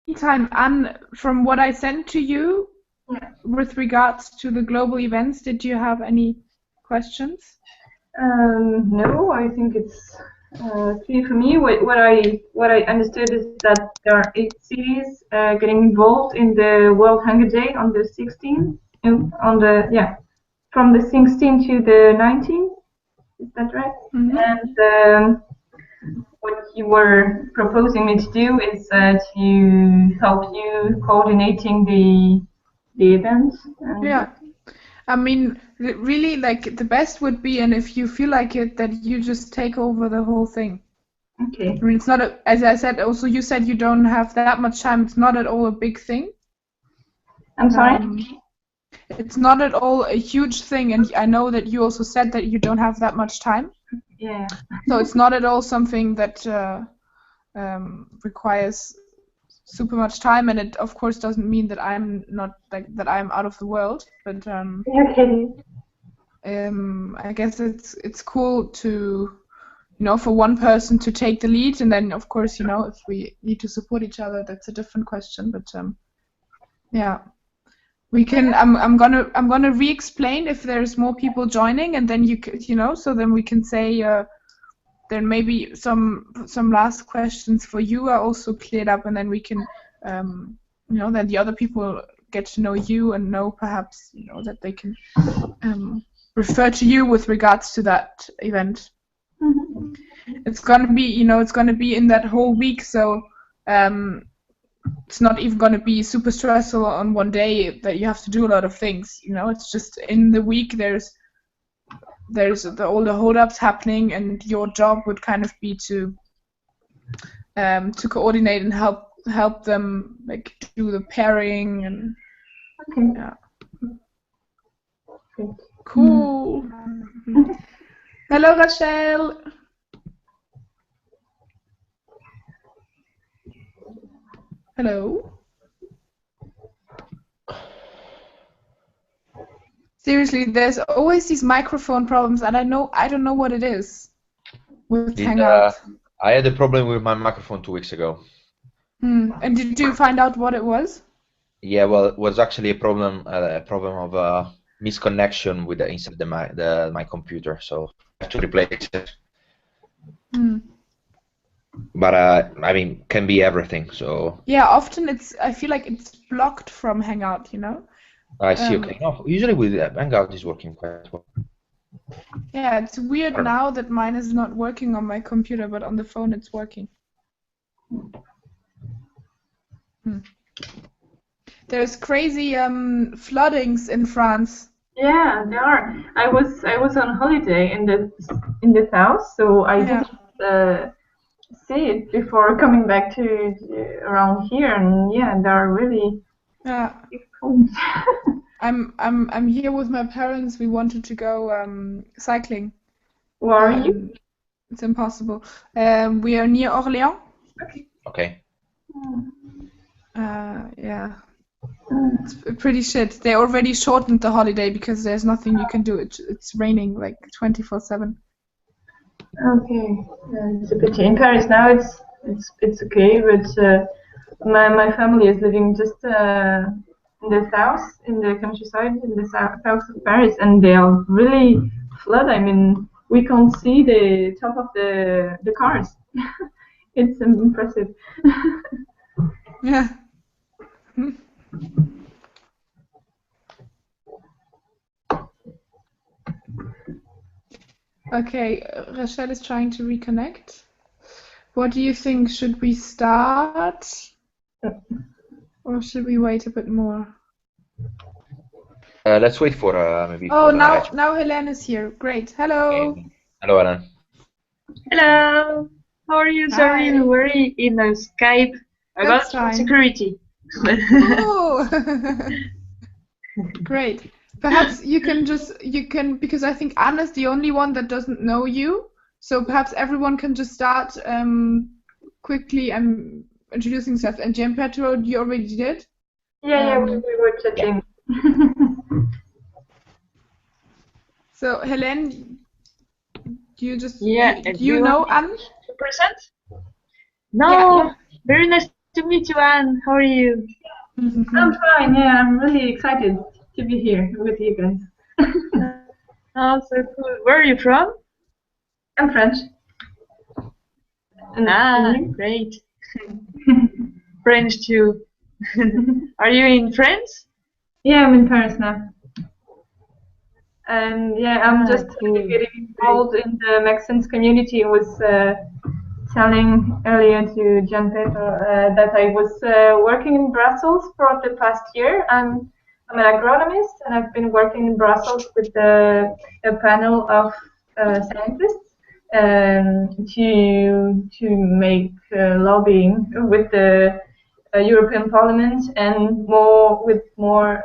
meantime, Anne, from what I sent to you with regards to the global events, did you have any questions? No, I think it's clear for me. What I understood is that there are 8 cities getting involved in the World Hunger Day on the 16th, from the 16th to the 19th. Is that right? Mm-hmm. And what you were proposing me to do is to help you coordinating the event. Yeah. I mean, really, like, the best would be, and if you feel like it, that you just take over the whole thing. Okay. I mean, it's not, as I said, also you said you don't have that much time. It's not at all a big thing. I'm sorry? It's not at all a huge thing, and I know that you also said that you don't have that much time. Yeah. So it's not at all something that requires super much time, and it of course doesn't mean that I'm not that I'm out of the world. But Okay. I guess it's cool to, for one person to take the lead, and then of course, if we need to support each other, that's a different question. But yeah, we can. I'm gonna re-explain if there's more people joining, and then so then we can say. Then maybe some last questions for you are also cleared up, and then we can, then the other people get to know you and know perhaps, that they can refer to you with regards to that event. Mm-hmm. It's gonna be, it's gonna be in that whole week, so it's not even gonna be super stressful on one day that you have to do a lot of things. It's just in the week there's all the hold-ups happening, and your job would kind of be to coordinate and help them like do the pairing and yeah. Okay. Cool. Hello, Rachel. Hello. Seriously, there's always these microphone problems, and I don't know what it is with Hangout. I had a problem with my microphone 2 weeks ago. And did you find out what it was? Yeah, well, it was actually a problem of misconnection with inside my computer, so I have to replace it. But I mean, can be everything. So yeah, often I feel like it's blocked from Hangout. I see. Okay. No, usually with Hangout is working quite well. Yeah, it's weird now that mine is not working on my computer, but on the phone it's working. There's crazy floodings in France. Yeah, there are. I was on holiday in the south, so I didn't see it before coming back to around here, and yeah, there are really. Yeah. I'm here with my parents. We wanted to go cycling. Where are you? It's impossible. We are near Orléans. Okay. Yeah. It's pretty shit. They already shortened the holiday because there's nothing you can do. It's raining like 24/7. Okay, it's a pity. In Paris now, it's okay, but my family is living just in the south, in the countryside, in the south of Paris, and they are really flood. I mean, we can't see the top of the cars. It's impressive. Yeah. Okay, Rachel is trying to reconnect. What do you think? Should we start? Or should we wait a bit more? Let's wait for maybe. Oh, now Helene is here. Great. Hello. Okay. Hello, Alan. Hello. How are you? Sorry, we were in a Skype about security. Oh. Great. Perhaps you can because I think Anna's the only one that doesn't know you. So perhaps everyone can just start quickly introducing themselves. And Gianpietro, you already did? Yeah, we were chatting. So Helene, you just do you know Anne? To present? No, very nice to meet you, Anne. How are you? I'm fine. Yeah, I'm really excited to be here with you guys. Oh, so cool. Where are you from? I'm French. And you? Great. French too. Are you in France? Yeah, I'm in Paris now. And yeah, I'm just Cool. getting involved in the Maxence community. I was telling earlier to John Pepper that I was working in Brussels for the past year. I'm an agronomist, and I've been working in Brussels with a panel of scientists to make lobbying with the European Parliament and with more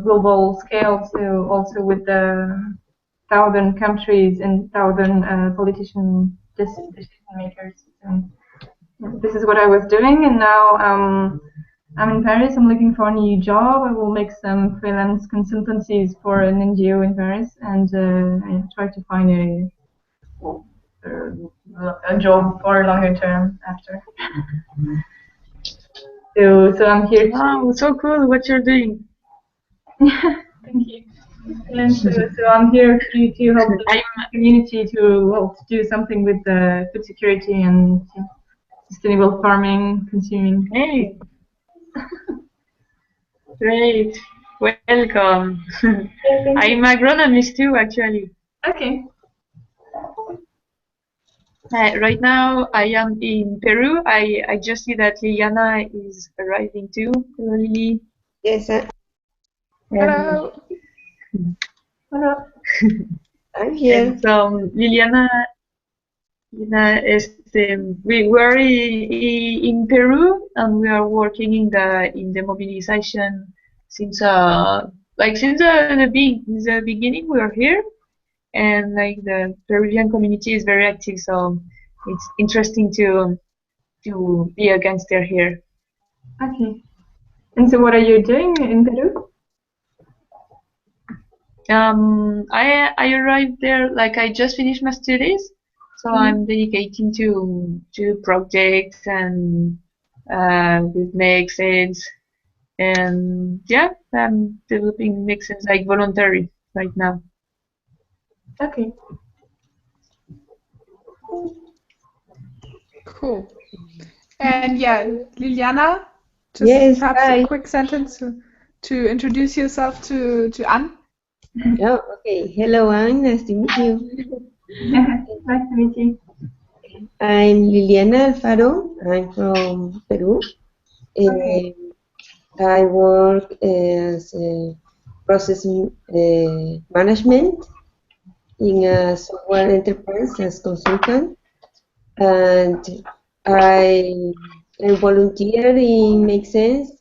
global scale, so also with the southern countries and southern decision makers. And this is what I was doing, and now I'm in Paris. I'm looking for a new job. I will make some freelance consultancies for an NGO in Paris, and I try to find a job for a longer term after. So I'm here. Wow, so cool what you're doing. Thank you. And so I'm here to help the community to do something with the food security and sustainable farming, consuming. Hey. Great. Welcome. I'm agronomist too, actually. Okay. Right now, I am in Peru. I just see that Liliana is arriving too. Hello, Lily. Yes, Hello. Hello. I'm here. And Liliana, we were in Peru, and we are working in the mobilization since the beginning. We are here, and like the Peruvian community is very active, so it's interesting to be against their here. Okay. And so what are you doing in Peru? I arrived there, like I just finished my studies, so I'm dedicating to projects and with make sense, and yeah, I'm developing make sense like voluntary right now. Okay. Cool. And yeah, Liliana, just Yes, perhaps hi. a quick sentence to introduce yourself to Anne. Oh, okay. Hello, Anne. Nice to meet you. Nice to meet you. I'm Liliana Alfaro. I'm from Peru. Okay. I work as process management in a software enterprise as consultant, and I volunteer in Make Sense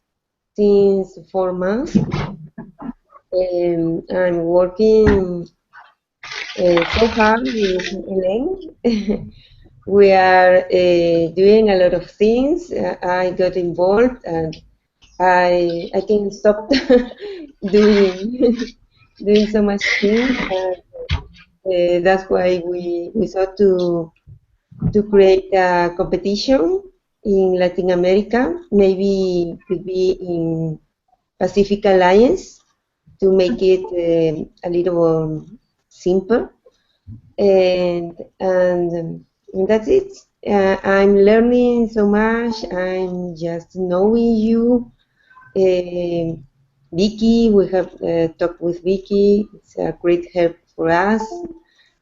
since 4 months. I'm working so hard with Elaine. We are doing a lot of things. I got involved, and I can stop doing so much things. And that's why we thought to create a competition in Latin America. Maybe could be in Pacific Alliance, to make it a little simple, and that's it. I'm learning so much. I'm just knowing you. Vicky, we have talked with Vicky. It's a great help for us,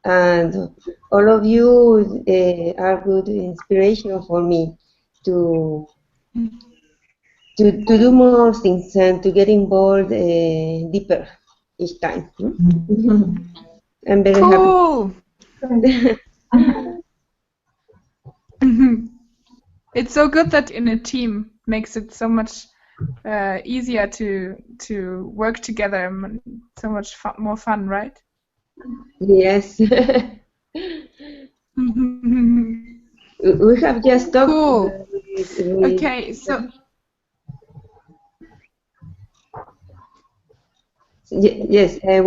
and all of you are good inspiration for me to do more things and to get involved deeper each time. I'm very Cool. happy. It's so good that in a team makes it so much easier to work together and so much more fun, right? Yes. We have just talked. Cool. With Okay, so yes, hello?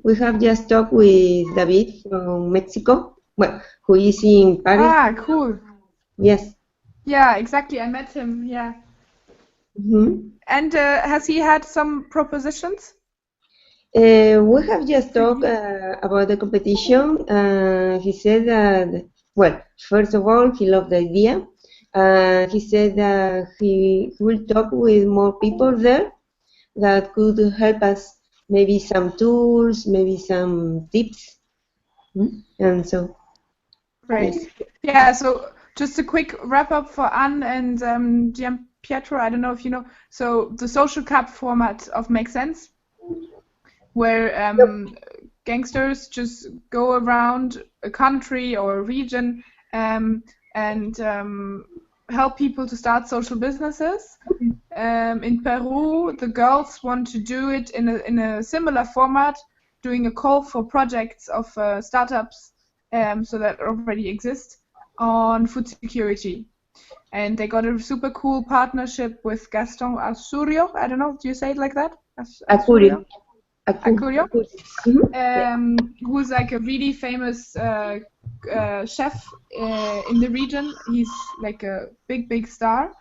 we have just talked with David from Mexico, well, who is in Paris. Ah, cool. Yes. Yeah, exactly. I met him. Yeah. Mhm. And has he had some propositions? We have just talked about the competition. He said that, well, first of all, he loved the idea. He said that he will talk with more people there that could help us, maybe some tools, maybe some tips. And so, Great. yes. Yeah, so just a quick wrap up for Anne and Gian Pietro. I don't know if you know. So the social cup format of Make Sense, where gangsters just go around a country or a region and help people to start social businesses. In Peru, the girls want to do it in a similar format, doing a call for projects of startups so that already exist on food security. And they got a super cool partnership with Gaston Asurio. I don't know, do you say it like that? Akuri. Acurio, Yeah. who's like a really famous chef in the region. He's like a big star,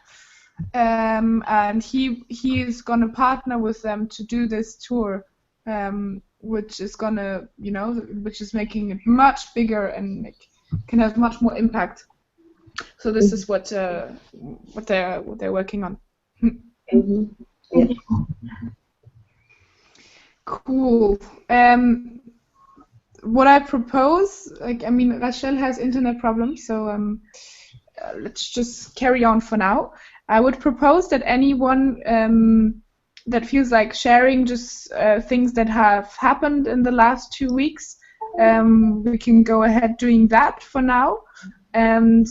and he is gonna partner with them to do this tour, which is gonna, which is making it much bigger and like, can have much more impact. So this is what they're working on. Yeah. Cool. What I propose, I mean, Rachel has internet problems, so let's just carry on for now. I would propose that anyone that feels like sharing just things that have happened in the last 2 weeks, we can go ahead doing that for now. And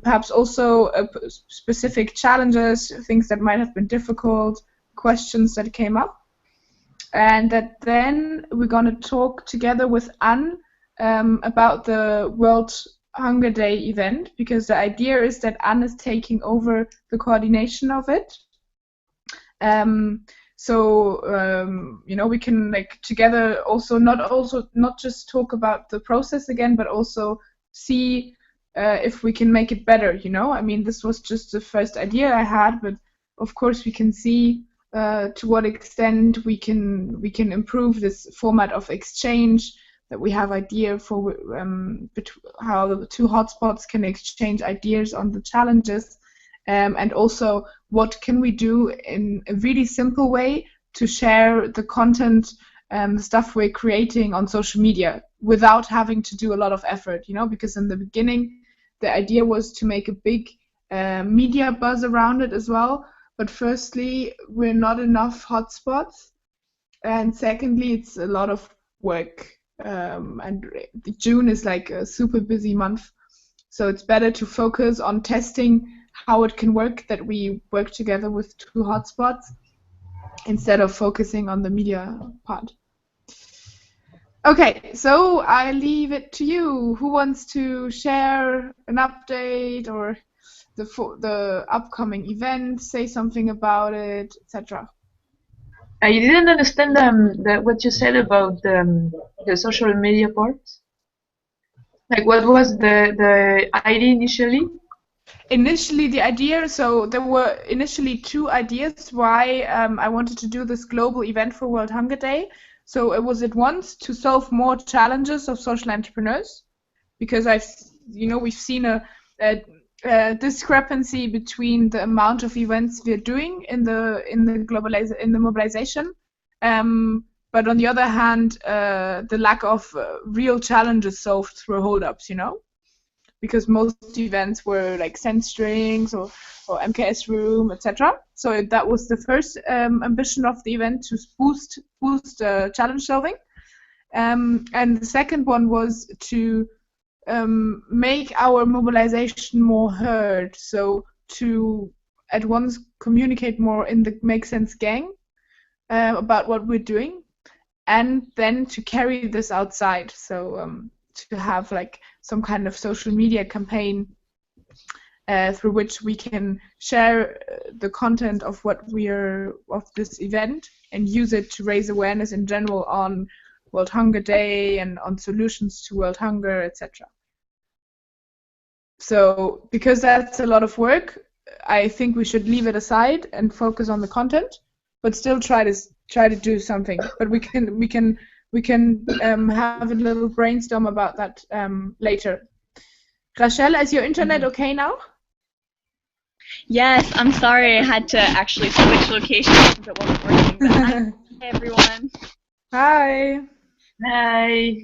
perhaps also specific challenges, things that might have been difficult, questions that came up. And that then we're going to talk together with Anne about the World Hunger Day event, because the idea is that Anne is taking over the coordination of it. We can together also not just talk about the process again, but also see if we can make it better. I mean, this was just the first idea I had, but of course we can see to what extent we can improve this format of exchange, that we have idea for how the two hotspots can exchange ideas on the challenges, and also what can we do in a really simple way to share the content and the stuff we're creating on social media without having to do a lot of effort, because in the beginning the idea was to make a big media buzz around it as well. But firstly, we're not enough hotspots, and secondly, it's a lot of work. And June is like a super busy month, so it's better to focus on testing how it can work, that we work together with two hotspots instead of focusing on the media part. Okay, so I leave it to you. Who wants to share an update or the upcoming event, say something about it, etc.? I didn't understand what you said about the social media part. Like, what was the idea initially? Initially, the idea, so there were initially two ideas why I wanted to do this global event for World Hunger Day. So it was at once to solve more challenges of social entrepreneurs, because we've seen a discrepancy between the amount of events we're doing in the mobilization, but on the other hand, the lack of real challenges solved through holdups, because most events were like Send Strings or MKS Room, etc. So that was the first ambition of the event, to boost challenge solving, and the second one was to make our mobilization more heard, so to at once communicate more in the Make Sense gang about what we're doing, and then to carry this outside, so to have like some kind of social media campaign through which we can share the content of this event and use it to raise awareness in general on World Hunger Day and on solutions to world hunger, etc. So because that's a lot of work, I think we should leave it aside and focus on the content, but still try to do something. But we can have a little brainstorm about that later. Rachel, is your internet okay now? Yes, I'm sorry I had to actually switch locations since it wasn't working. But hi everyone. Hi. Hi.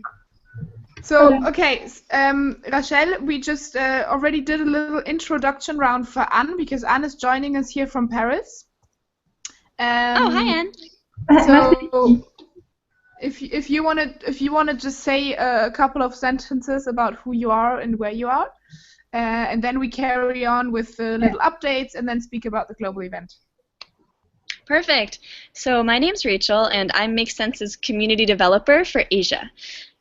So, okay, Rachel, we just already did a little introduction round for Anne, because Anne is joining us here from Paris. Oh, hi, Anne. So, if you wanna just say a couple of sentences about who you are and where you are, and then we carry on with the little updates and then speak about the global event. Perfect. So my name's Rachel, and I'm Make Sense's community developer for Asia,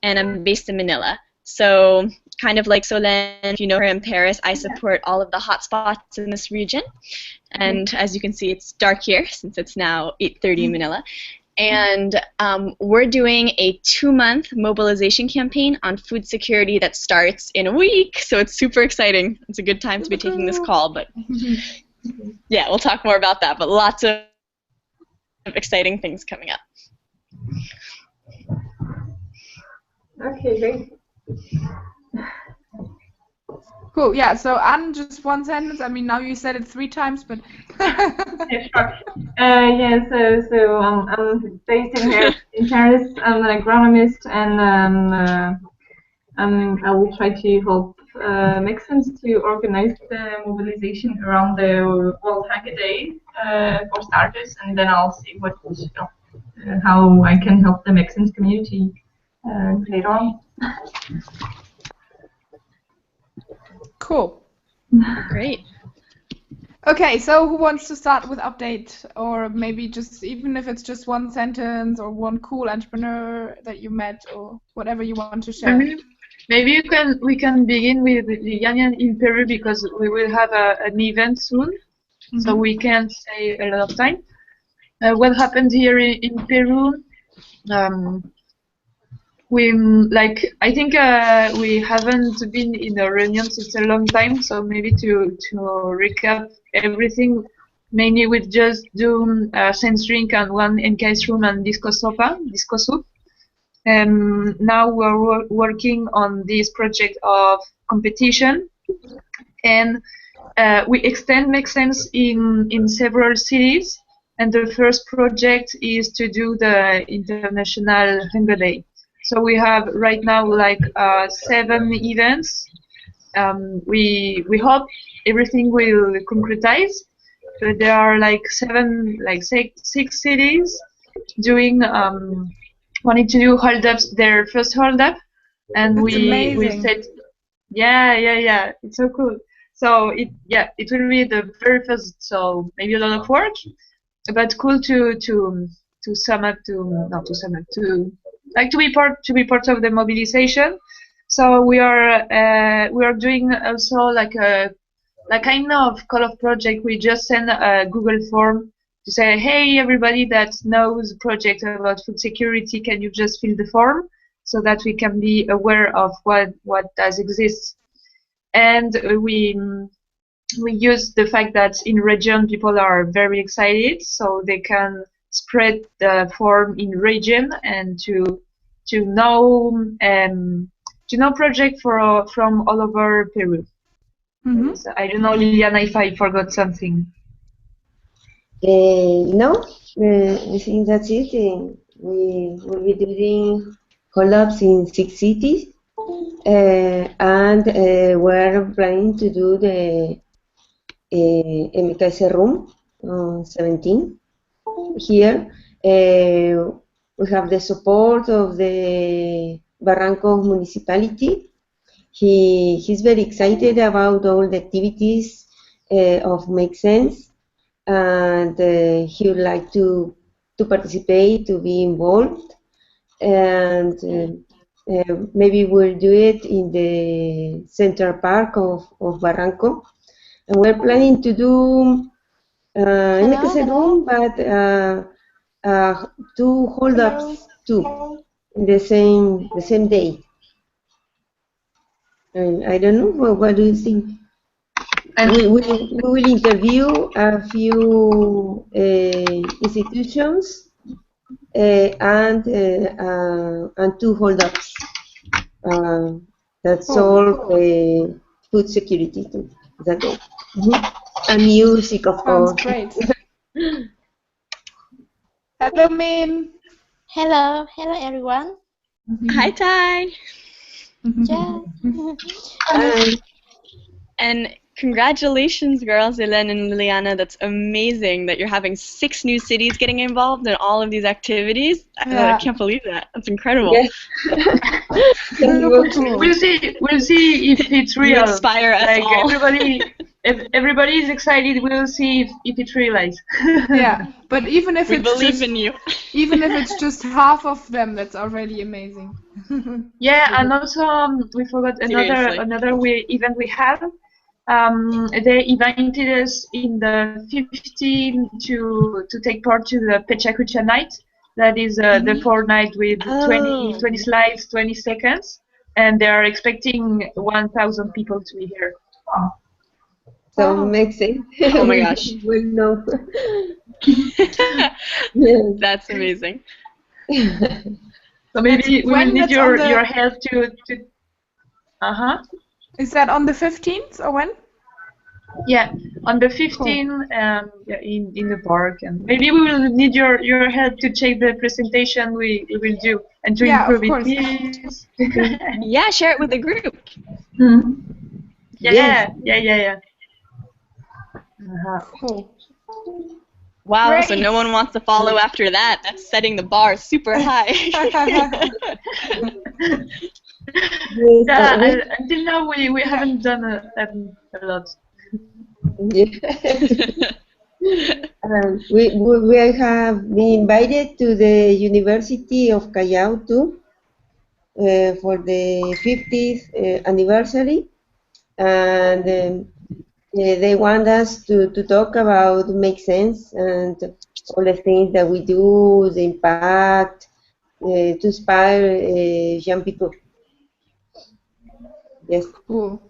and I'm based in Manila. So kind of like Solène, if you know her in Paris, I support all of the hotspots in this region. And as you can see, it's dark here since it's now 8:30 in Manila. And we're doing a 2-month mobilization campaign on food security that starts in a week. So it's super exciting. It's a good time to be taking this call. But yeah, we'll talk more about that. But lots of exciting things coming up. Okay, great. Cool. Yeah. So Anne, just one sentence. I mean, now you said it 3 times, but. Yeah, sure. So I'm based in here in Paris. I'm an agronomist, and I will try to help Make Sense to organize the mobilization around the World Hacker Day for starters, and then I'll see what how I can help the Make Sense community later on. Cool. Great. Okay, so who wants to start with update, or maybe just even if it's just one sentence or one cool entrepreneur that you met or whatever you want to share? Maybe we can begin with Liliana in Peru, because we will have an event soon, so we can't say a lot of time. What happened here in Peru? I think we haven't been in a reunion since a long time, so maybe to recap everything, mainly we just do Sense Drink and 1 encased room and disco soup. Now we're working on this project of competition, and we extend Make Sense in several cities, and the first project is to do the International Hunger Day. So we have right now like 7 events. We hope everything will concretize, but there are like 6 cities doing wanting to do hold-ups, their first hold-up, and we said, yeah, it's so cool. So it will be the very first, so maybe a lot of work, but cool to be part of the mobilization. So we are doing also like a kind of call of project. We just send a Google form to say, hey, everybody that knows a project about food security, can you just fill the form so that we can be aware of what does exist. And we use the fact that in region people are very excited, so they can spread the form in region and to know project from all over Peru. So I don't know, Liliana, if I forgot something. No, I think that's it. We will be doing collabs in 6 cities, and we're planning to do the MKS room on 17 here. We have the support of the Barranco municipality. He's very excited about all the activities of Make Sense, and he would like to participate, to be involved, and maybe we'll do it in the Central Park of Barranco. And we're planning to do room, but 2 hold-ups too, in the same day. And I don't know, what do you think? And We will interview a few institutions and two hold-ups that solve food security too. Is that all? And music, of Sounds course. great. Hello, Min. Hello, hello everyone. Hi, Ty. Yeah. And congratulations, girls, Elen and Liliana. That's amazing that you're having 6 new cities getting involved in all of these activities. I can't believe that. That's incredible. Yes. Super cool. we'll see if it's You real. inspire us Like all. everybody is excited. We'll see if it realized. Yeah, but even if We it's believe just in you. even if it's just half of them, that's already amazing. Yeah, and also we forgot Seriously. another event we have. They invited us in the 15 to take part to the Pechacucha night. That is the 4 night with 20 slides, 20 seconds, and they are expecting 1,000 people to be here. So Wow. makes sense. Oh my gosh. We'll know. Yes. That's amazing. So maybe we will when need that's on the- your help to. Is that on the 15th or when? Yeah, on the 15th, in the park, and maybe we will need your help to check the presentation we will do and to Yeah, of improve course. it, please. Yeah, share it with the group. Yeah. Cool. Wow, Great. so no one wants to follow after that. That's setting the bar super high. Yeah, until now we haven't done a lot. We have been invited to the University of Callao too for the 50th anniversary, and they want us to talk about Make Sense and all the things that we do, the impact, to inspire young people. Yes. Cool.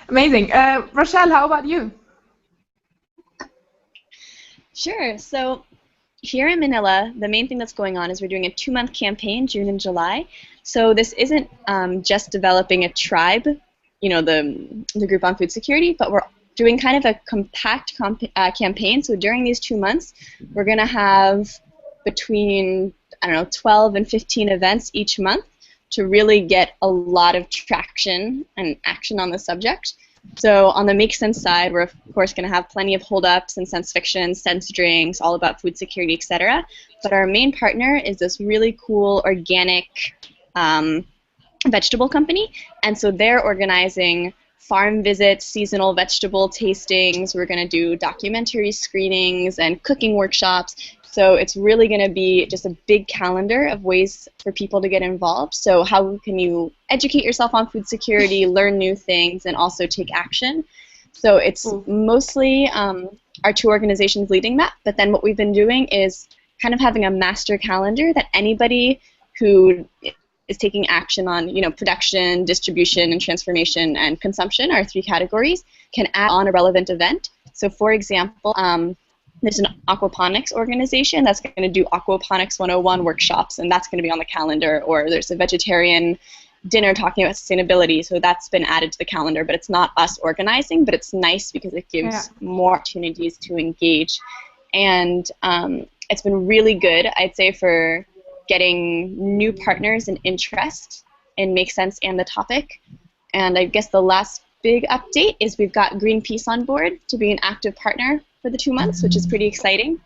Amazing. Rochelle, how about you? Sure. So here in Manila, the main thing that's going on is we're doing a 2-month campaign, June and July. So this isn't just developing a tribe, the group on food security, but we're doing kind of a compact campaign. So during these 2 months, we're going to have between, 12 and 15 events each month to really get a lot of traction and action on the subject. So on the Make Sense side, we're of course going to have plenty of hold-ups and sense fiction, sense drinks, all about food security, etc. But our main partner is this really cool organic vegetable company, and so they're organizing farm visits, seasonal vegetable tastings. We're going to do documentary screenings and cooking workshops. So it's really going to be just a big calendar of ways for people to get involved. So how can you educate yourself on food security, learn new things, and also take action? So it's mostly our 2 organizations leading that, but then what we've been doing is kind of having a master calendar that anybody who is taking action on, production, distribution, and transformation and consumption, our 3 categories, can add on a relevant event. So for example, there's an aquaponics organization that's going to do aquaponics 101 workshops, and that's going to be on the calendar. Or there's a vegetarian dinner talking about sustainability, so that's been added to the calendar, but it's not us organizing, but it's nice because it gives more opportunities to engage. And it's been really good, I'd say, for getting new partners and interest in Make Sense and the topic. And I guess the last big update is we've got Greenpeace on board to be an active partner for the 2 months, which is pretty exciting.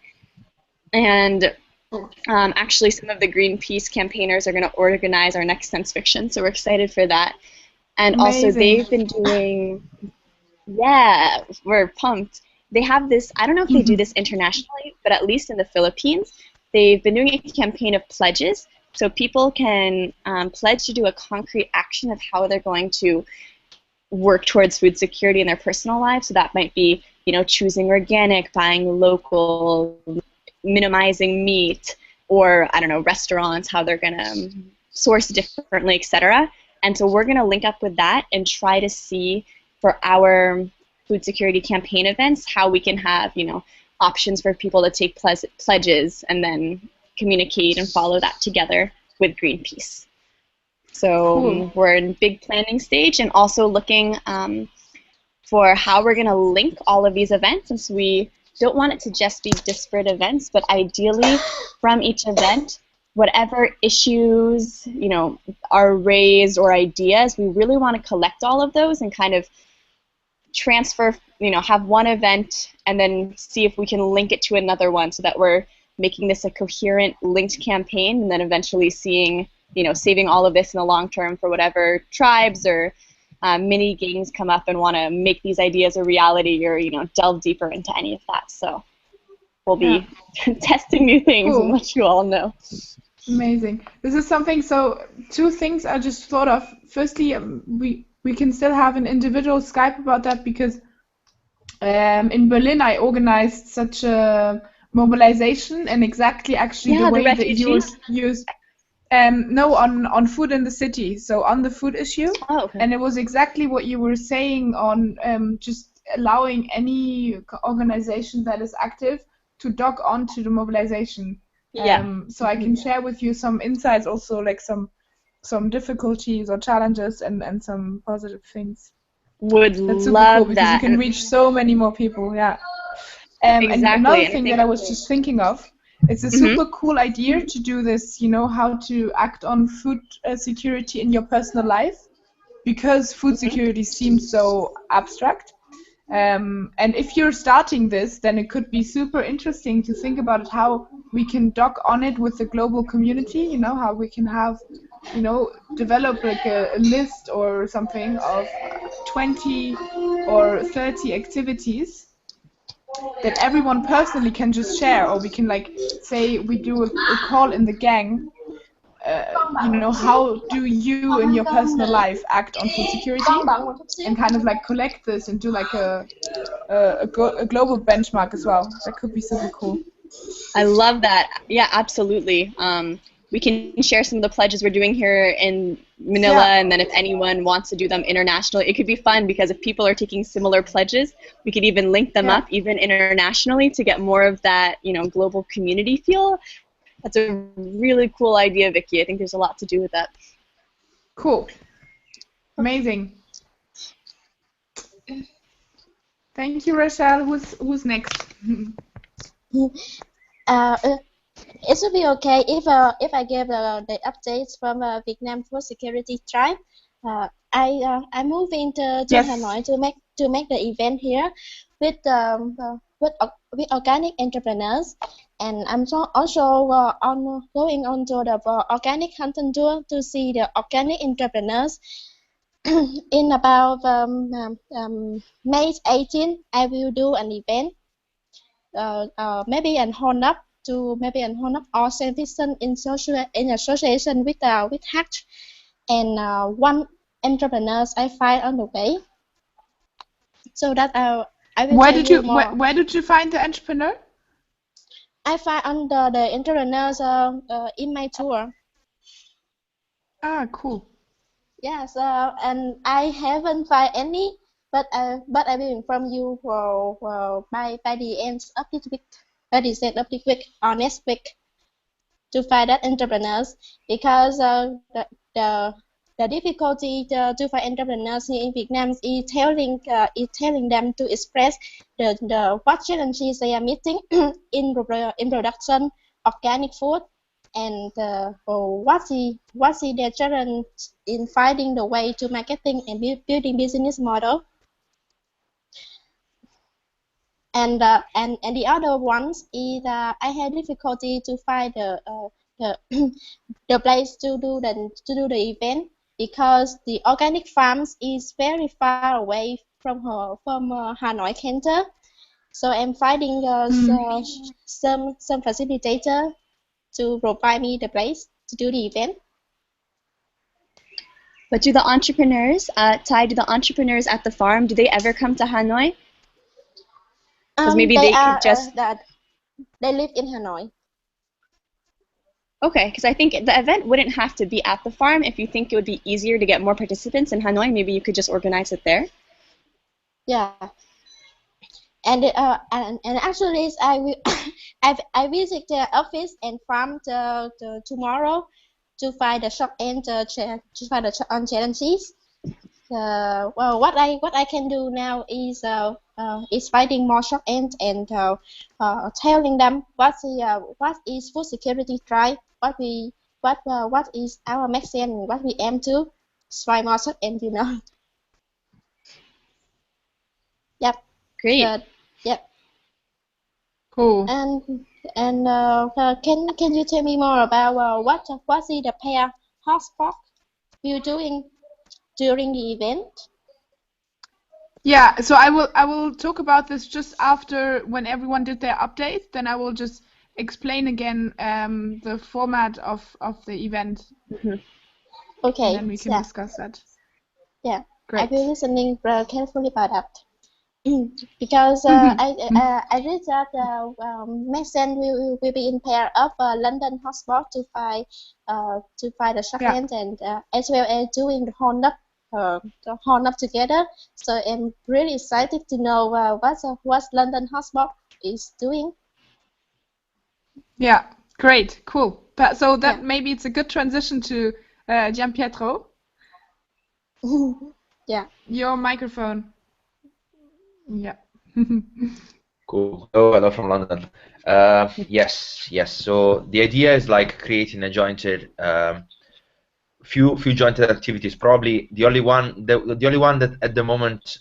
And actually some of the Greenpeace campaigners are going to organize our next Sense Fiction, so we're excited for that. And Amazing. also they've been doing, we're pumped. They have this, I don't know if they do this internationally, but at least in the Philippines, they've been doing a campaign of pledges. So people can pledge to do a concrete action of how they're going to work towards food security in their personal lives. So that might be, choosing organic, buying local, minimizing meat, or, restaurants, how they're going to source differently, etc. And so we're going to link up with that and try to see for our food security campaign events how we can have, options for people to take pledges and then communicate and follow that together with Greenpeace. So Cool. we're in big planning stage and also looking for how we're going to link all of these events, since we don't want it to just be disparate events, but ideally from each event, whatever issues are raised or ideas, we really want to collect all of those and kind of transfer, have one event and then see if we can link it to another one so that we're making this a coherent linked campaign, and then eventually seeing, saving all of this in the long term for whatever tribes or mini games come up and want to make these ideas a reality, or delve deeper into any of that. So we'll be testing new things and let you all know. Amazing. This is something. So 2 things I just thought of. Firstly, we can still have an individual Skype about that, because in Berlin I organized such a mobilization, and exactly actually the way that you used. No, on food in the city, so on the food issue. Oh, okay. And it was exactly what you were saying on just allowing any organization that is active to dock onto the mobilization. So I can share with you some insights, also like some difficulties or challenges and some positive things. Would That's super love cool, because that. you can reach so many more people. Yeah. Exactly. And another thing that I was just thinking of, it's a super cool idea to do this, how to act on food security in your personal life, because food security seems so abstract. And if you're starting this, then it could be super interesting to think about it, how we can dock on it with the global community, how we can have, develop like a list or something of 20 or 30 activities that everyone personally can just share, or we can say we do a call in the gang. How do you in your personal life act on food security, and kind of collect this and do a global benchmark as well. That could be super cool. I love that. Yeah, absolutely. We can share some of the pledges we're doing here in Manila, and then if anyone wants to do them internationally, it could be fun, because if people are taking similar pledges, we could even link them up even internationally to get more of that, global community feel. That's a really cool idea, Vicky. I think there's a lot to do with that. Cool. Amazing. Thank you, Rochelle. Who's next? It should be okay if I give the updates from Vietnam Food Security Tribe. I moved into Hanoi to make the event here with organic entrepreneurs, and I'm also going on to the organic hunting tour to see the organic entrepreneurs. In about May 18, I will do an event, maybe an Honor organization in association with Hatch, and one entrepreneurs I find on the way. So that I will tell you more. Where did you find the entrepreneur? I find under the entrepreneurs in my tour. Ah, cool. Yes, and I haven't found any, but I will inform you by the end of this week, by the end of this week or next week, to find that entrepreneurs, because the difficulty to find entrepreneurs in Vietnam is telling them to express the what challenges they are meeting in production organic food, and what's their challenge in finding the way to marketing and building business model. And the other ones is I had difficulty to find the place to do the event, because the organic farms is very far away from Hanoi center. So I'm finding some facilitator to provide me the place to do the event. But do the entrepreneurs, Ty, do the entrepreneurs at the farm, do they ever come to Hanoi? Because maybe they could just... they live in Hanoi. Okay, because I think the event wouldn't have to be at the farm. If you think it would be easier to get more participants in Hanoi, maybe you could just organize it there. Yeah. And actually, I will I visit the office and farm tomorrow to find the shock and to find the shock on challenges. Well, what I can do now is finding more shock ends and telling them what is food security threat, what is our maximum, what we aim to. Try more shock ends, you know. Yep. Great. Good. Yep. Cool. And can you tell me more about what is the pair hotspot you doing during the event? Yeah, so I will talk about this just after when everyone did their update. Then I will just explain again the format of the event. Okay. And then we can discuss that. Yeah. Great. I've been listening carefully about that. Because I read that Mason will be in pair of London hotspot to find the shock ends and as well as doing the horn up together. So I'm really excited to know what London hotspot is doing. Yeah, great, cool. So that maybe it's a good transition to Gianpietro. Yeah. Your microphone. Yeah. Cool. Oh, hello from London. Yes. So the idea is like creating a jointed, few jointed activities. Probably the only one that at the moment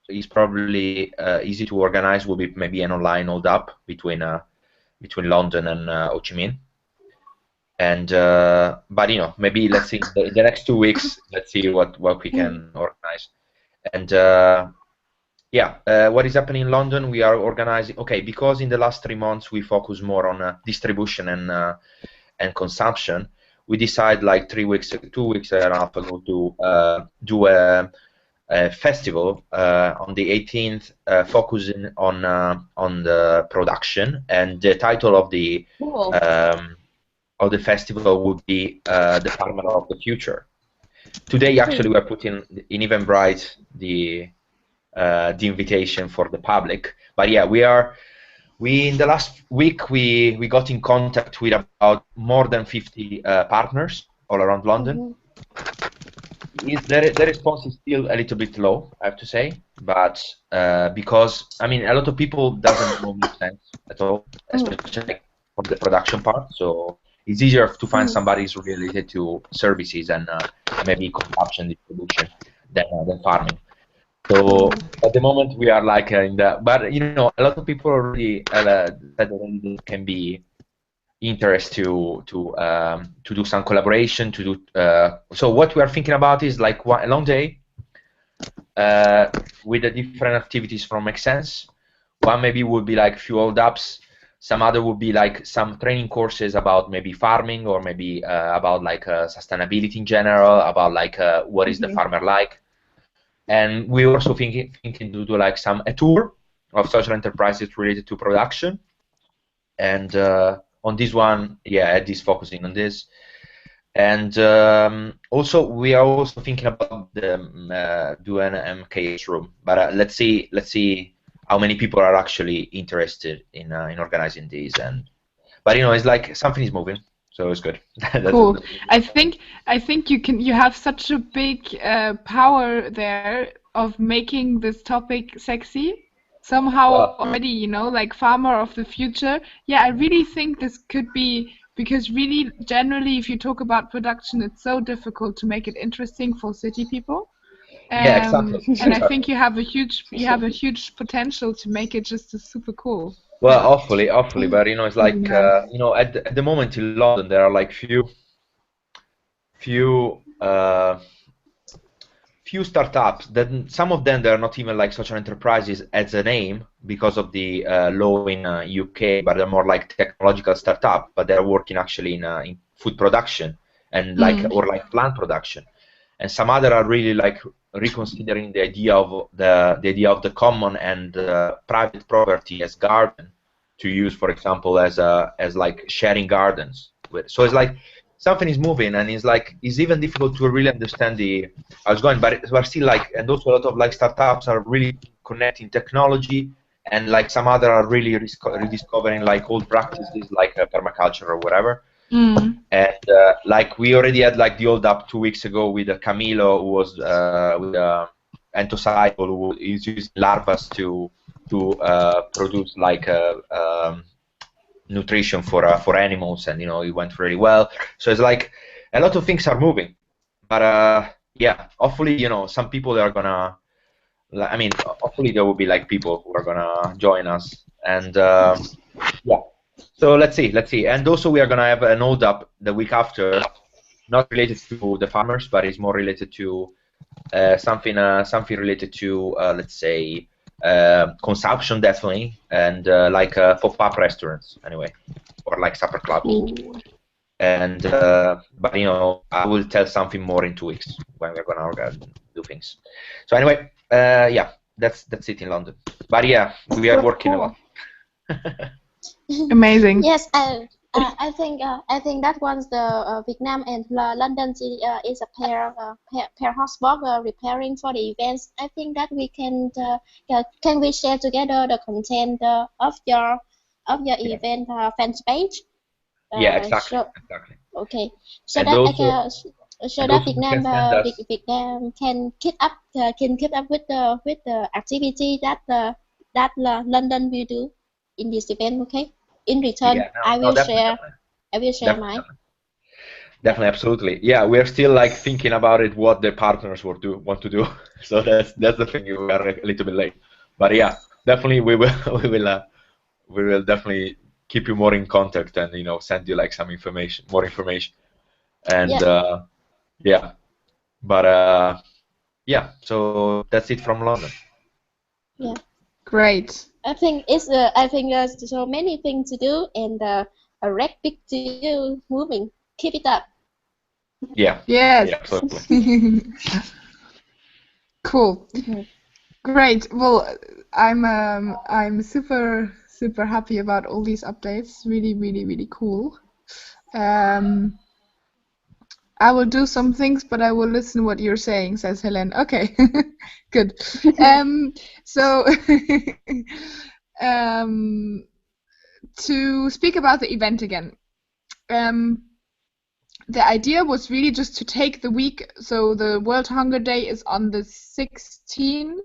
is probably easy to organize will be maybe an online hold up between London and Ho Chi Minh. And but you know, maybe let's see in the next 2 weeks. Let's see what we can organize. And what is happening in London? We are organizing. Okay, because in the last 3 months we focus more on distribution and consumption. We decide like 2 weeks and a half ago to do a festival on the 18th, focusing on the production. And the title of the festival would be the Farmer of the Future. Today, actually, we are putting in Eventbrite the invitation for the public. But yeah, we in the last week we got in contact with about more than 50 partners all around London. The response is still a little bit low, I have to say, but because I mean a lot of people doesn't know make sense at all, especially for the production part. So it's easier to find somebody who's related to services and maybe consumption distribution than farming. So at the moment we are like in the, but you know, a lot of people already said already there can be interest to do some collaboration, to do. So what we are thinking about is like a long day with the different activities from Make Sense. One maybe would be like few hold ups. Some other would be like some training courses about maybe farming or maybe about like sustainability in general, about like what is the farmer like. And we're also thinking to do like a tour of social enterprises related to production. And on this one, Ed is focusing on this. And also we are also thinking about doing an MKS room. But let's see how many people are actually interested in organizing these. But you know, it's like something is moving. So it's good. Cool. I think you have such a big power there of making this topic sexy somehow already, you know, like farmer of the future. Yeah, I really think this could be, because really generally if you talk about production, it's so difficult to make it interesting for city people. Yeah, exactly. And I think you have a huge potential to make it just super cool. Well, hopefully, but you know, it's like you know, at the moment in London there are like few startups that some of them they're not even like social enterprises as a name because of the law in UK, but they're more like technological startup, but they're working actually in food production and or like plant production. And some other are really like reconsidering the idea of the common and private property as garden to use, for example, as like sharing gardens. with. So it's like something is moving, and it's like it's even difficult to really understand how it's going. But we're still like, and also a lot of like startups are really connecting technology, and like some other are really rediscovering like old practices like permaculture or whatever. Mm. And like we already had like the hold up 2 weeks ago with Camilo, who was with Entocycle, who is using larvas to produce like nutrition for animals, and it went really well. So it's like a lot of things are moving, but yeah, hopefully some people are gonna. I mean, hopefully there will be like people who are gonna join us, and yeah. So let's see, and also we are gonna have an hold up the week after, not related to the farmers, but it's more related to something related to let's say consumption definitely, and like pop-up restaurants anyway, or like supper clubs. And but I will tell something more in 2 weeks when we're gonna do things. So anyway, yeah, that's it in London. But yeah, we are working a lot. Amazing. Yes, I think that once the Vietnam and London city is a pair hotspot repairing for the events. I think that we can we share together the content of your event fans page. Yeah, exactly. Okay, so And that also, Vietnam can keep up with the activity that London will do in this event. Okay, in return, yeah, I will share definitely. mine. Definitely, absolutely. Yeah, we're still like thinking about it, what the partners want to do. So that's the thing. We are a little bit late, but yeah, definitely we will we will definitely keep you more in contact, and send you like some more information, and yeah, but yeah. So that's it from London. Yeah, Great. I think there's so many things to do and a wreck big to do moving. Keep it up. Yeah. Yes. Yeah, absolutely. Cool. Great. Well, I'm super happy about all these updates. Really, really, really cool. I will do some things, but I will listen what you're saying, says Helen. Okay, good. So, to speak about the event again, the idea was really just to take the week. So the World Hunger Day is on the 16th,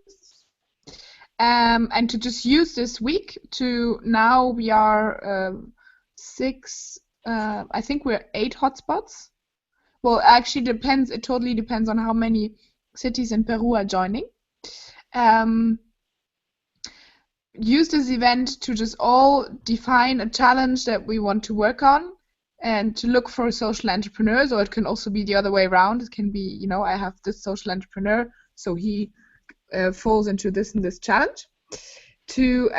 and to just use this week to now we are I think we're 8 hotspots. Well, actually depends. It totally depends on how many cities in Peru are joining. Use this event to just all define a challenge that we want to work on and to look for social entrepreneurs, or it can also be the other way around. It can be, I have this social entrepreneur, so he falls into this and this challenge. To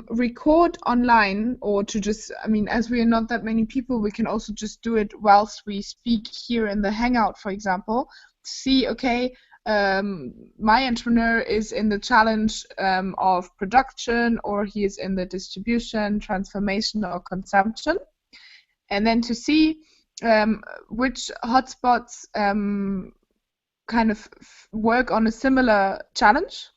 record online, or to just, as we are not that many people, we can also just do it whilst we speak here in the Hangout, for example. See, okay, my entrepreneur is in the challenge of production, or he is in the distribution, transformation, or consumption. And then to see which hotspots kind of work on a similar challenge.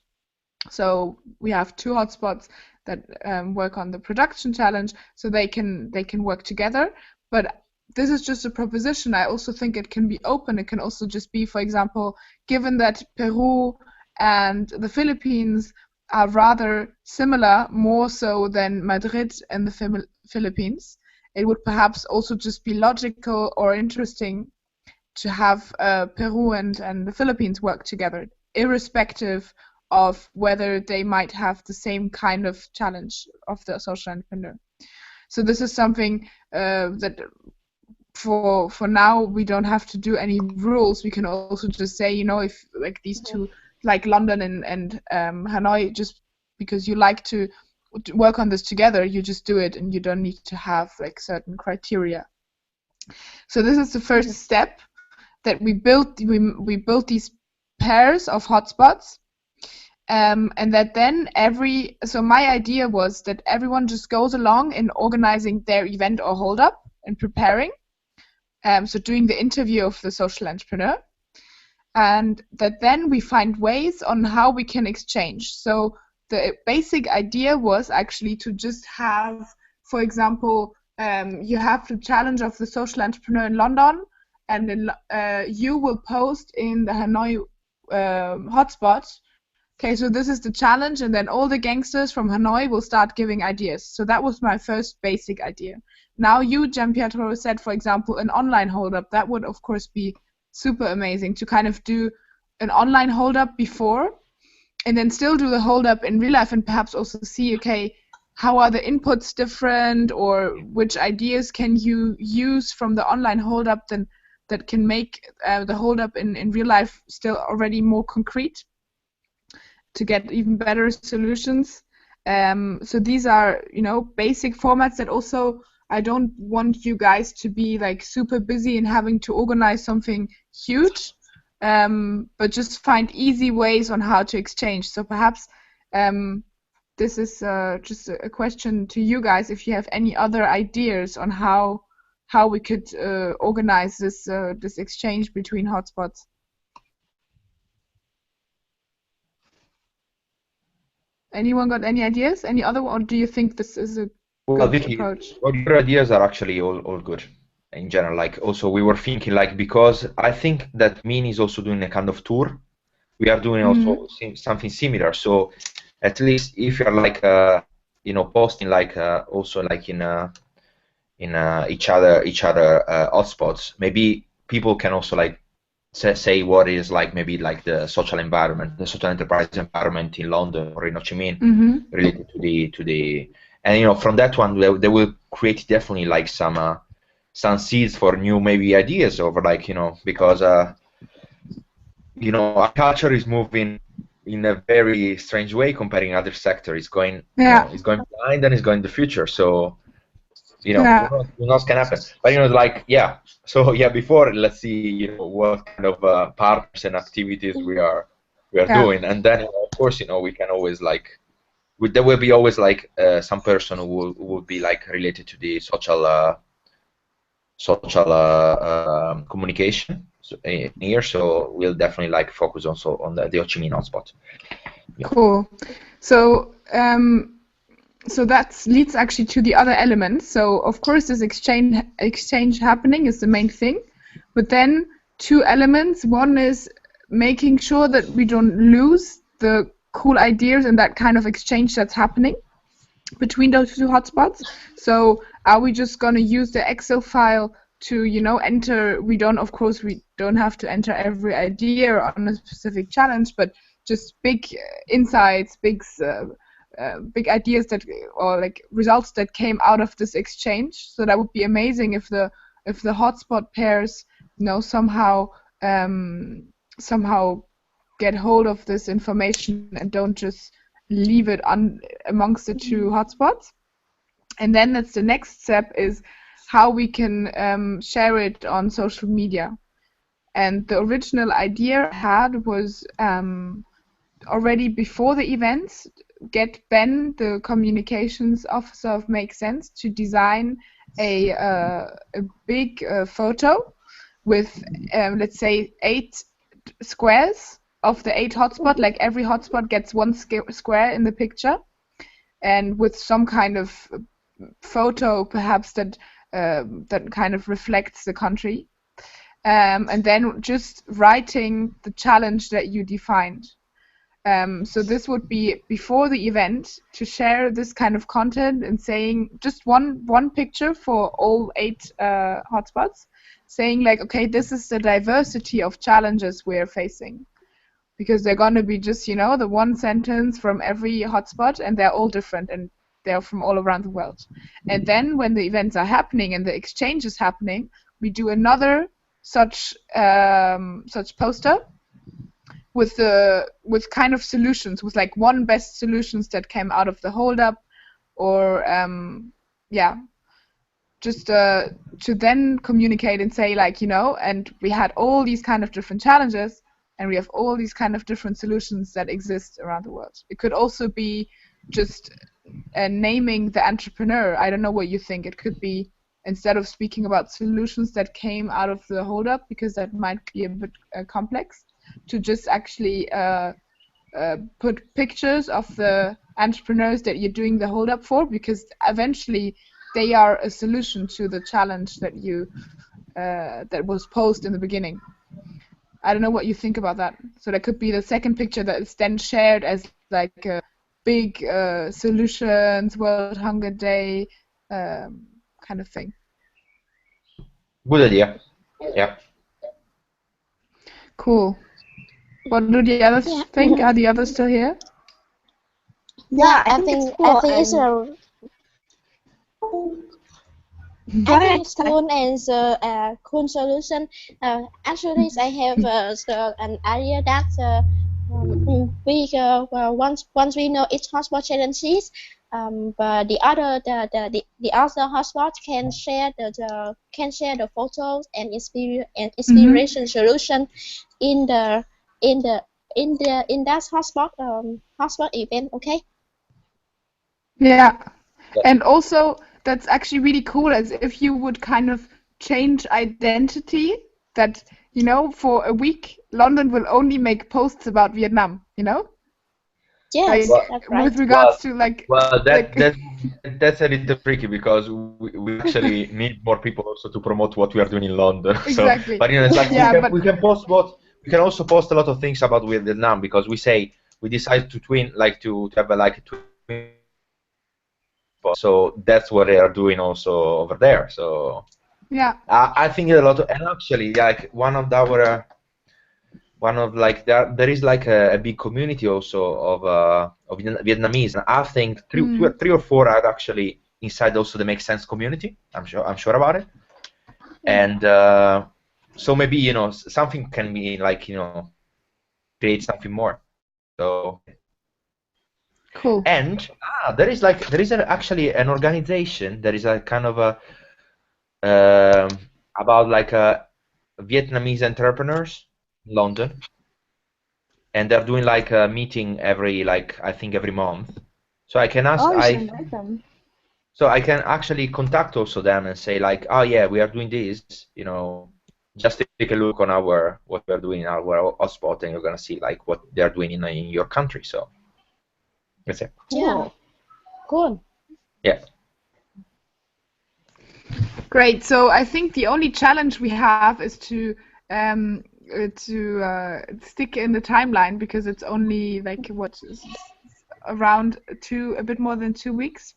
So we have 2 hotspots that work on the production challenge, so they can work together. But this is just a proposition. I also think it can be open. It can also just be, for example, given that Peru and the Philippines are rather similar, more so than Madrid and the Philippines, it would perhaps also just be logical or interesting to have Peru and the Philippines work together, irrespective of whether they might have the same kind of challenge of the social entrepreneur. So this is something that for now we don't have to do any rules. We can also just say, if like these 2, like London and Hanoi, just because you like to work on this together, you just do it, and you don't need to have like certain criteria. So this is the first step, that we built these pairs of hotspots. And that then so my idea was that everyone just goes along in organizing their event or hold up and preparing. so doing the interview of the social entrepreneur, and that then we find ways on how we can exchange. So the basic idea was actually to just have, for example, you have the challenge of the social entrepreneur in London, and then you will post in the Hanoi hotspot. Okay, so this is the challenge, and then all the gangsters from Hanoi will start giving ideas. So that was my first basic idea. Now you, Gianpietro, said, for example, an online hold-up. That would, of course, be super amazing to kind of do an online hold-up before, and then still do the hold-up in real life, and perhaps also see, okay, how are the inputs different, or which ideas can you use from the online hold-up then that can make the hold-up in real life still already more concrete, to get even better solutions. So these are, basic formats that also I don't want you guys to be like super busy and having to organize something huge, but just find easy ways on how to exchange. So perhaps this is just a question to you guys, if you have any other ideas on how we could organize this exchange between hotspots. Anyone got any ideas? Any other, or do you think this is a good Vicky, approach? all your ideas are actually all good in general. Like, also we were thinking, like, because I think that Min is also doing a kind of tour. We are doing also something similar. So at least if you're like posting like also like in each other hotspots, maybe people can also like say what is like maybe like the social environment, the social enterprise environment in London or in Ho Chi Minh, related to the and from that one they will create definitely like some seeds for new maybe ideas over, like, because our culture is moving in a very strange way comparing other sectors. It's going it's going behind and it's going to the future. So who knows can happen. But like, so before, let's see what kind of partners and activities we are doing, and then of course we can always like there will be always like some person who will be like related to the social communication here. So we'll definitely like focus also on the Ho Chi Minh hotspot. Cool. So so that leads actually to the other elements. So of course this exchange happening is the main thing, but then two elements. One is making sure that we don't lose the cool ideas and that kind of exchange that's happening between those two hotspots. So are we just going to use the Excel file to enter? We don't have to enter every idea on a specific challenge, but just big insights, big ideas or like results that came out of this exchange. So that would be amazing if the hotspot pairs somehow get hold of this information and don't just leave it amongst the two hotspots. And then that's the next step, is how we can share it on social media. And the original idea I had was already before the events, get Ben, the communications officer of Make Sense, to design a big photo with let's say 8 squares of the 8 hotspots. Like every hotspot gets 1 square in the picture, and with some kind of photo perhaps that kind of reflects the country, and then just writing the challenge that you defined. So this would be before the event, to share this kind of content and saying just one picture for all 8 hotspots, saying like, okay, this is the diversity of challenges we're facing, because they're going to be just the one sentence from every hotspot, and they're all different and they're from all around the world. And then when the events are happening and the exchange is happening, we do another such poster with kind of solutions, with like one best solutions that came out of the hold up, or just to then communicate and say like, and we had all these kind of different challenges, and we have all these kind of different solutions that exist around the world. It could also be just naming the entrepreneur. I don't know what you think. It could be instead of speaking about solutions that came out of the hold-up, because that might be a bit complex, to just actually put pictures of the entrepreneurs that you're doing the hold-up for, because eventually they are a solution to the challenge that you that was posed in the beginning. I don't know what you think about that. So that could be the second picture that is then shared as like a big solutions, World Hunger Day kind of thing. Good idea. Yeah. Cool. What do the others think? Are the others still here? Yeah, I think it's a I think it's cool and cool solution. Actually, I have an idea that once we know each hotspot challenges, but the other hotspot can share the photos and inspiration solution in the in the in that hotspot event. Okay. Yeah. And also, that's actually really cool, as if you would kind of change identity, that, you know, for a week, London will only make posts about Vietnam, you know? Yes, like, that's right. with regards to, like... Well, that's a little tricky, because we actually need more people also to promote what we are doing in London. Exactly. So, but you know, it's like Yeah, we can post we can also post a lot of things about Vietnam, because we decide to to have a twin. So that's what they are doing also over there. So yeah, I think a lot of, and actually, like one of there is like a big community also of Vietnamese, and I think three or four are actually inside also the Make Sense community. I'm sure about it. And so maybe, you know, something can be like, you know, create something more. So cool. And there is actually an organization that is a kind of a about like Vietnamese entrepreneurs in London, and they're doing like a meeting I think every month. So I can ask so I can actually contact also them and say like, oh yeah, we are doing this, you know, just take a look on what we're doing in our hotspot, and you're gonna see like what they're doing in your country. So that's it. Yeah. Cool. Yeah. Great. So I think the only challenge we have is to stick in the timeline, because it's only like around a bit more than 2 weeks.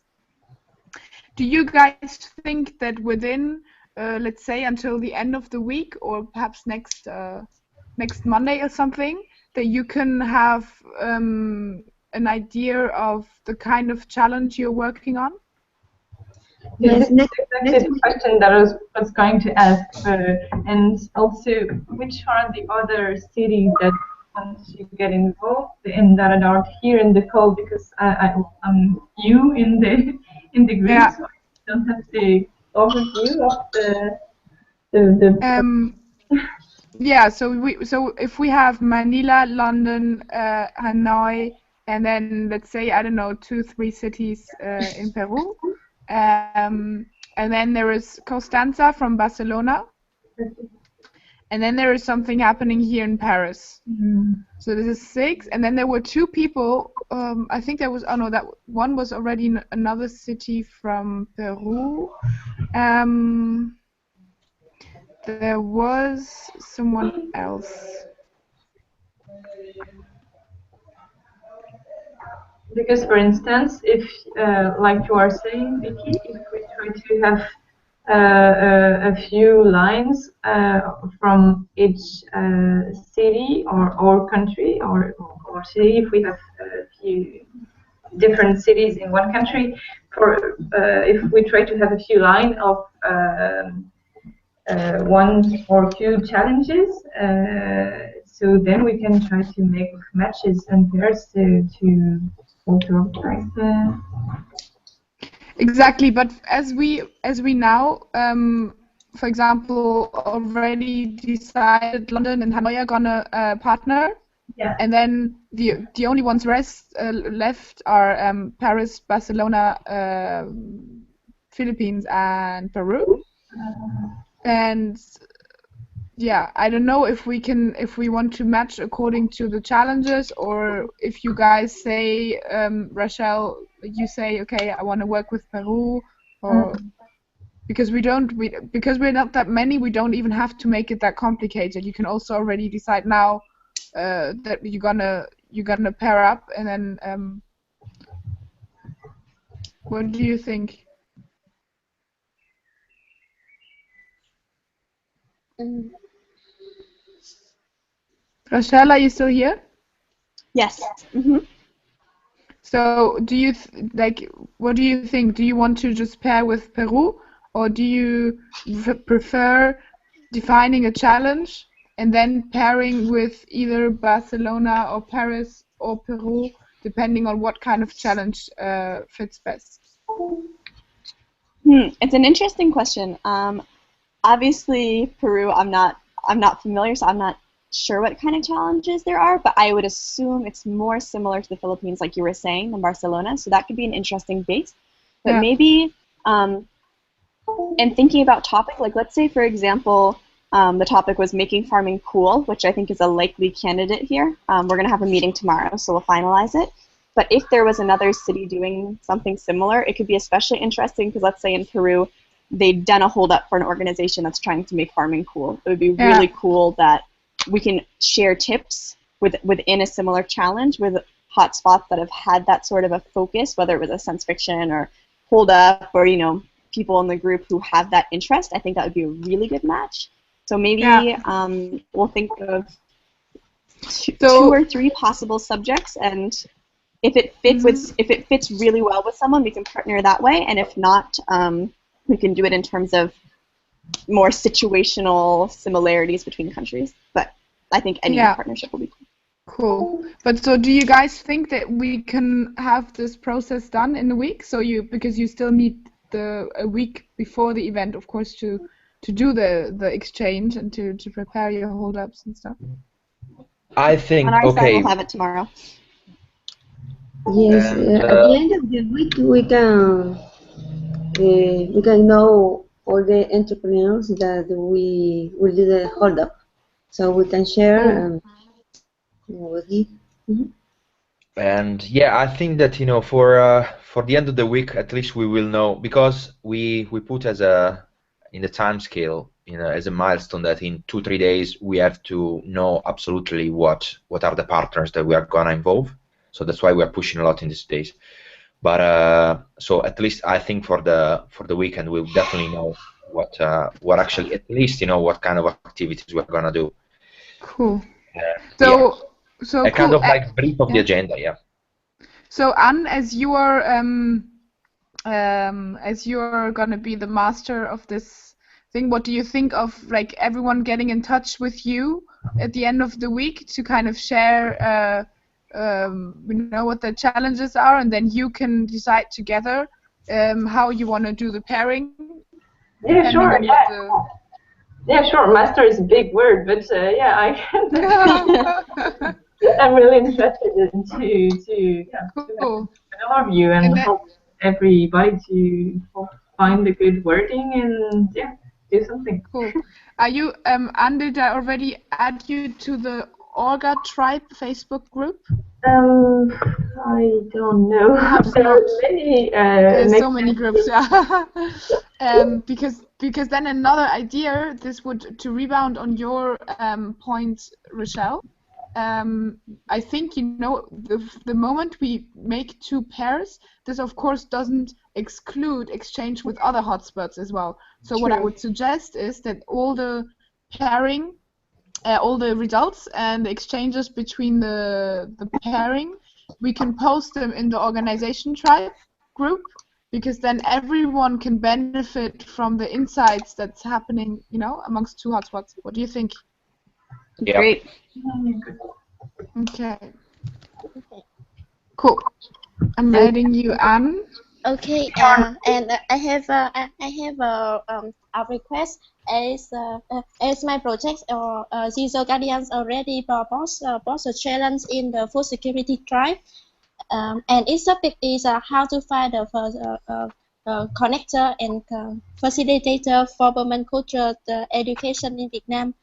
Do you guys think that within, let's say, until the end of the week, or perhaps next Monday or something, that you can have an idea of the kind of challenge you're working on? Yes, this is exactly the question that I was going to ask. And also, which are the other cities that want to get involved and that are not here in the call, because I'm new in the group, Yeah. so I don't have the overview of the Yeah, so if we have Manila, London, Hanoi, and then let's say, I don't know, 2-3 cities in Peru, and then there is Constanza from Barcelona, and then there is something happening here in Paris. So this is 6, and then there were 2 people. I think there was that one was already in another city from Peru. There was someone else. Because, for instance, if, like you are saying, Vicky, if we try to have a few lines from each city or country or city, if we have a few different cities in one country, if we try to have a few lines of one or two challenges, so then we can try to make matches and pairs to organize the... Exactly, but as we now, for example, already decided London and Hanoi are gonna partner, and then the only ones left are Paris, Barcelona, Philippines, and Peru. And yeah, I don't know if we want to match according to the challenges, or if you guys say, Rachel, you say, okay, I want to work with Peru, or because because we're not that many, we don't even have to make it that complicated. You can also already decide now that you're gonna pair up, and then what do you think? Rachel, are you still here? Yes. So, do you what do you think? Do you want to just pair with Peru, or do you prefer defining a challenge and then pairing with either Barcelona or Paris or Peru, depending on what kind of challenge fits best? It's an interesting question. Obviously, Peru, I'm not familiar, so I'm not sure what kind of challenges there are, but I would assume it's more similar to the Philippines, like you were saying, than Barcelona, so that could be an interesting base. But maybe, in thinking about topic, like let's say, for example, the topic was making farming cool, which I think is a likely candidate here. We're going to have a meeting tomorrow, so we'll finalize it. But if there was another city doing something similar, it could be especially interesting because let's say in Peru, they've done a hold-up for an organization that's trying to make farming cool. It would be really cool that we can share tips within a similar challenge with hotspots that have had that sort of a focus, whether it was a science fiction or hold-up or, people in the group who have that interest. I think that would be a really good match. So maybe we'll think of two or three possible subjects, and if it fits really well with someone, we can partner that way, and if not, we can do it in terms of more situational similarities between countries. But I think any partnership will be cool. Cool. But so do you guys think that we can have this process done in a week? So because you still need a week before the event, of course, to do the exchange and to prepare your hold-ups and stuff. I think, on our side, we'll have it tomorrow. Yes, And, at the end of the week we can know all the entrepreneurs that we will do the hold up, so we can share with you. And yeah, I think that for the end of the week, at least we will know, because we put as in the time scale, as a milestone that in 2-3 days we have to know absolutely what are the partners that we are gonna involve. So that's why we are pushing a lot in these days. But so at least I think for the weekend we'll definitely know what actually, at least what kind of activities we're gonna do. Cool. So a cool. kind of like brief of the agenda, yeah. So Anne, as you are gonna be the master of this thing, what do you think of like everyone getting in touch with you at the end of the week to kind of share what the challenges are, and then you can decide together how you want to do the pairing? Yeah, sure. Yeah, sure. Master is a big word, but I can. I'm really interested to all of you and help everybody to find a good wording and do something. Cool. Are you Anne, did I already add you to the Orga Tribe Facebook group? I don't know. There are many. There's so many groups, yeah. Because then another idea, this would to rebound on your point, Rochelle. I think the moment we make 2 pairs, this of course doesn't exclude exchange with other hotspots as well. So what I would suggest is that all the pairing, all the results and the exchanges between the pairing, we can post them in the organization tribe group, because then everyone can benefit from the insights that's happening, amongst 2 hotspots. What do you think? Yeah. Great. Okay. Cool. I'm adding you, Anne. Okay, and I have a request. As my project or Digital Guardians already proposed a challenge in the food security drive, and its topic is how to find the connector and facilitator for women culture education in Vietnam.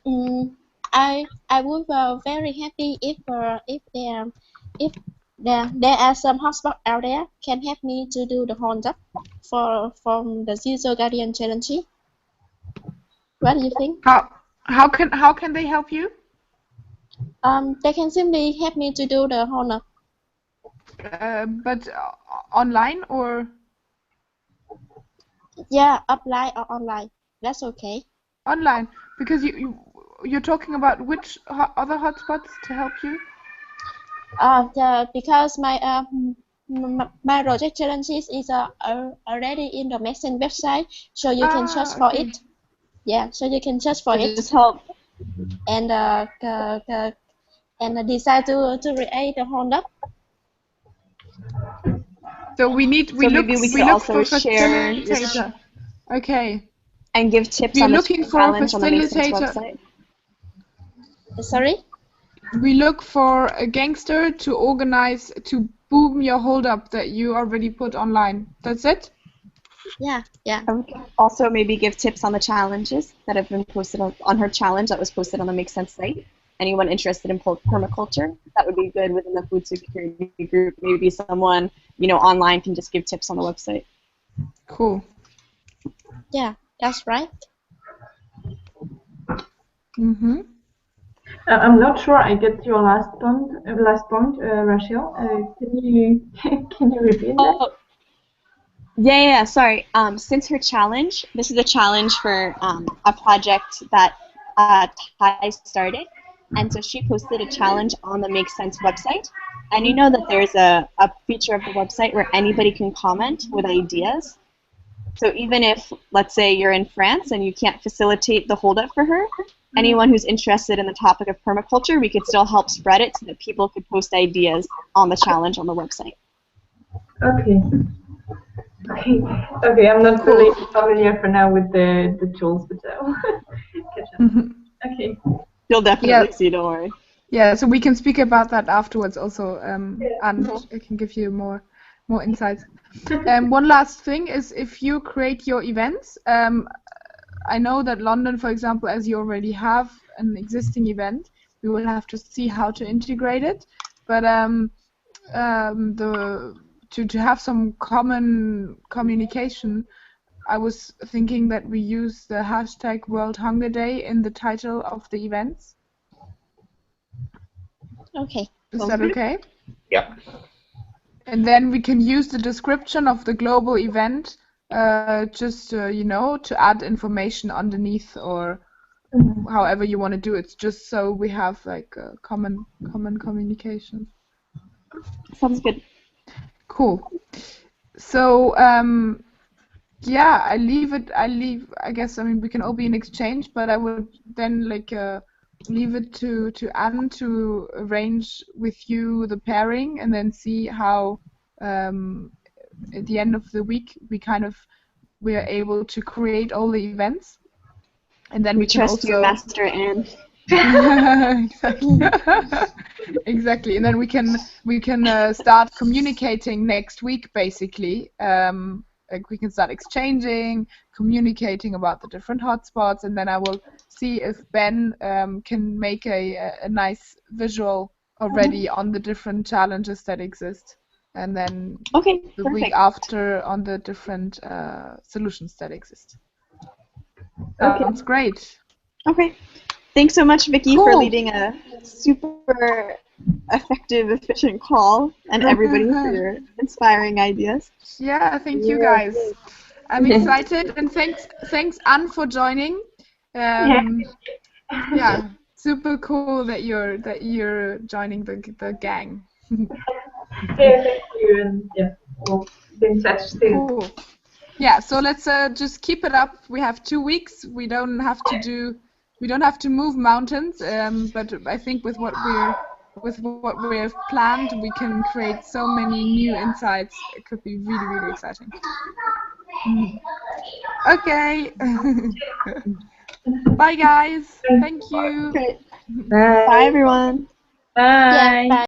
Mm, I would very happy if there are some hotspots out there can help me to do the hold up for from the Zero Guardian Challenge. What do you think? How can they help you? They can simply help me to do the hold up. But online or? Yeah, offline or online. That's okay. Online, because you're talking about which other hotspots to help you? Because my project challenges is already in the Maxen website, so you can search for Okay. it. Yeah, so you can search for To it just help. and decide to create the hold up. So we So maybe we could look also for share facilitator. Okay. and give tips We're on the looking for a challenge on the Make Sense facilitator. website. Sorry? We look for a gangster to organize to boom your hold up that you already put online. That's it? Yeah. Also, maybe give tips on the challenges that have been posted on her challenge that was posted on the Make Sense site. Anyone interested in permaculture, that would be good within the food security group. Maybe someone, online can just give tips on the website. Cool. Yeah, that's right. Mm-hmm. I'm not sure I get your last point, Rachel. Can you repeat that? Oh, yeah, sorry. Since her challenge, this is a challenge for a project that Ty started, and so she posted a challenge on the Make Sense website. And you know that there's a feature of the website where anybody can comment with ideas. So even if, let's say, you're in France and you can't facilitate the holdup for her, anyone who's interested in the topic of permaculture, we could still help spread it so that people could post ideas on the challenge on the website. Okay. Okay, I'm not really familiar for now with the tools, but I'll catch up. Okay. You'll definitely see, don't worry. Yeah, so we can speak about that afterwards also, and I can give you more insights. One last thing is if you create your events, I know that London, for example, as you already have an existing event, we will have to see how to integrate it. But to have some common communication, I was thinking that we use the hashtag World Hunger Day in the title of the events. Okay. Is that okay? Yeah. And then we can use the description of the global event, to add information underneath or however you want to do it. Just so we have like a common communication. Sounds good. Cool. So yeah, I guess, I mean, we can all be in exchange, but I would then leave it to Anne to arrange with you the pairing and then see how at the end of the week we are able to create all the events, and then we can trust also you, Master Anne. Exactly, and then we can start communicating next week, basically. Like we can start exchanging, communicating about the different hotspots, and then I will see if Ben can make a nice visual already on the different challenges that exist, and then the week after on the different solutions that exist. Sounds great. Okay. Thanks so much, Vicky, Cool. for leading a super effective, efficient call, and everybody for your inspiring ideas. Yeah, thank you guys. I'm excited, and thanks Anne for joining. Yeah, super cool that you're joining the gang. Yeah, thank you, and yeah, we'll be in touch soon. Cool. Yeah, so let's just keep it up. We have 2 weeks. We don't have to move mountains, but I think with what we have planned, we can create so many new insights. It could be really, really exciting. Okay. Bye, guys. Thank you. Bye, everyone. Bye. Yeah, bye.